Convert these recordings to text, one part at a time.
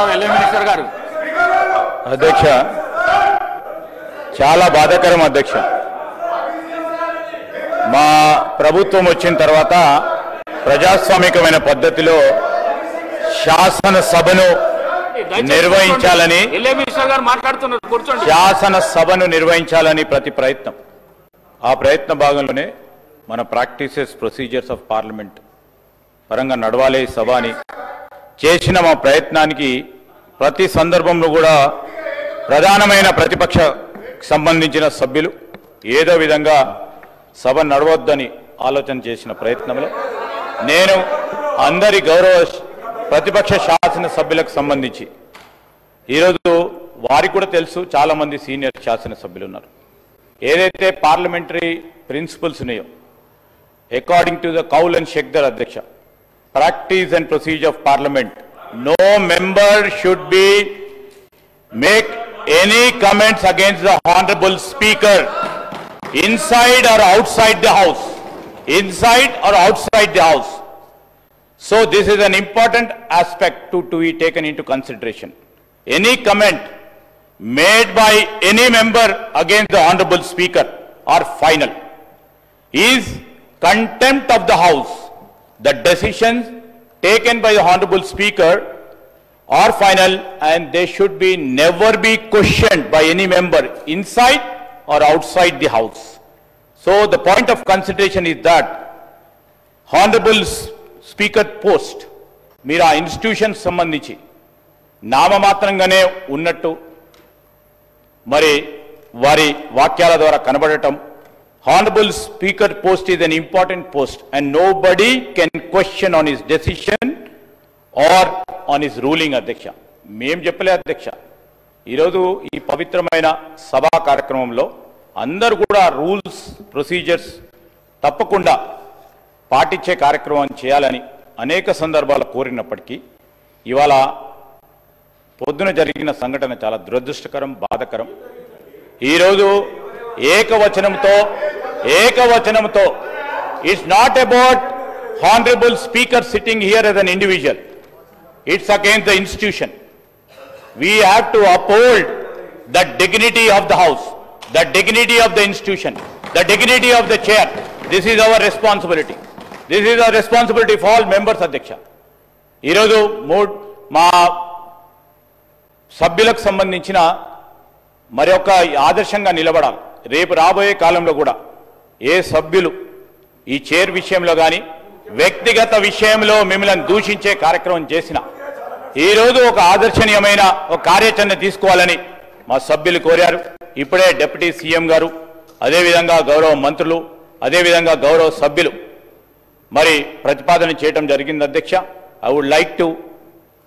గౌరవ LA minister గారు. అధ్యక్ష, చాలా బాధాకరం అధ్యక్ష. మా ప్రభుత్వం వచ్చిన తర్వాత ప్రజాస్వామికమైన పద్ధతిలో శాసనసభను నిర్వహించాలని శాసనసభను నిర్వహించాలని ప్రతి ప్రయత్నం, ఆ ప్రయత్న భాగంలోనే మన ప్రాక్టీసెస్ ప్రొసీజర్స్ ఆఫ్ పార్లమెంట్ పరంగా నడవాలి సభ అని చేసిన మా ప్రయత్నానికి ప్రతి సందర్భంలో కూడా ప్రధానమైన ప్రతిపక్ష సంబంధించిన సభ్యులు ఏదో విధంగా సభ నడవద్దని ఆలోచన చేసిన ప్రయత్నంలో నేను అందరి గౌరవ ప్రతిపక్ష శాసన సభ్యులకు సంబంధించి ఈరోజు వారికి కూడా తెలుసు, చాలామంది సీనియర్ శాసనసభ్యులు ఉన్నారు. ఏదైతే పార్లమెంటరీ ప్రిన్సిపల్స్ ఉన్నాయో according to the Kaul and Shakdher అధ్యక్ష, practice and procedure of parliament, no member should be make any comments against the honorable speaker inside or outside the house, inside or outside the house. So this is an important aspect to be taken into consideration. Any comment made by any member against the honorable speaker or final is contempt of the house. The decisions taken by the honorable speaker are final and they should be never be questioned by any member inside or outside the house. So the point of consideration is that honorable speaker post మీరు ఆ institution సంబంధించి నామమాత్రంగానే ఉన్నట్టు మరి వారి వాక్యాల ద్వారా కనబడటం, honorable speaker post is an important post and nobody can question on his decision or on his ruling అధ్యక్ష. మేం చెప్పలే అధ్యక్ష, ఈరోజు ఈ పవిత్రమైన సభా కార్యక్రమంలో అందరూ కూడా రూల్స్ ప్రొసీజర్స్ తప్పకుండా పాటించే కార్యక్రమం చేయాలని అనేక సందర్భాలు కోరినప్పటికీ ఇవాళ పొద్దున జరిగిన సంఘటన చాలా దురదృష్టకరం, బాధాకరం. ఈరోజు ఏకవచనంతో it's not about honourable speaker sitting here as an individual, it's against the institution. We have to uphold the dignity of the house, the dignity of the institution, the dignity of the chair. This is our responsibility. This is our responsibility for all members అధ్యక్ష. ఈరోజు మా సభ్యులకు సంబంధించిన మరి ఒక ఆదర్శంగా నిలబడాలి. రేపు రాబోయే కాలంలో కూడా ఏ సభ్యులు ఈ చైర్ విషయంలో కానీ వ్యక్తిగత విషయంలో మిమ్మల్ని దూషించే కార్యక్రమం చేసినా ఈరోజు ఒక ఆదర్శనీయమైన ఒక కార్యాచరణ తీసుకోవాలని మా సభ్యులు కోరారు. ఇప్పుడే డిప్యూటీ సీఎం గారు, అదేవిధంగా గౌరవ మంత్రులు, అదేవిధంగా గౌరవ సభ్యులు మరి ప్రతిపాదన చేయడం జరిగింది అధ్యక్ష. I would like to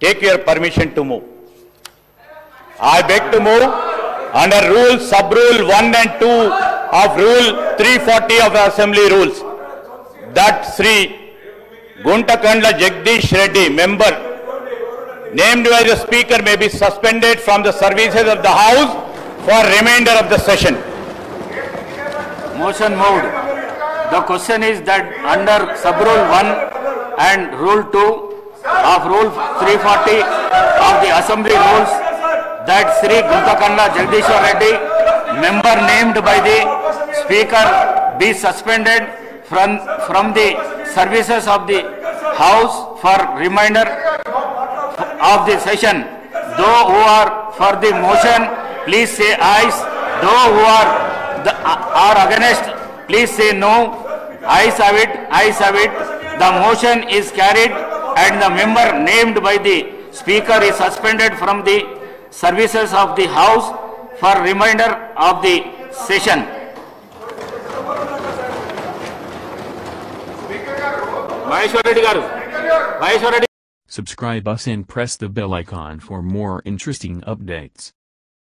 take your permission to move. I beg to move under rule, sub-rule 1 and 2 of rule 340 of the Assembly rules that Sri Guntakandla Jagdish Reddy, member named by the Speaker, may be suspended from the services of the House for remainder of the session. Motion moved. The question is that under sub-rule 1 and rule 2 of rule 340 of the Assembly rules, that Sri Guntakandla Jagdishwar Reddy, member named by the Speaker, be suspended from the services of the House for remainder of the session. Those who are for the motion, please say ayes. Those who are against, please say no. Ayes have it. Ayes have it. The motion is carried and the member named by the Speaker is suspended from the services of the House for remainder of the session. Maheshwar Reddy garu. Subscribe us and press the bell icon for more interesting updates.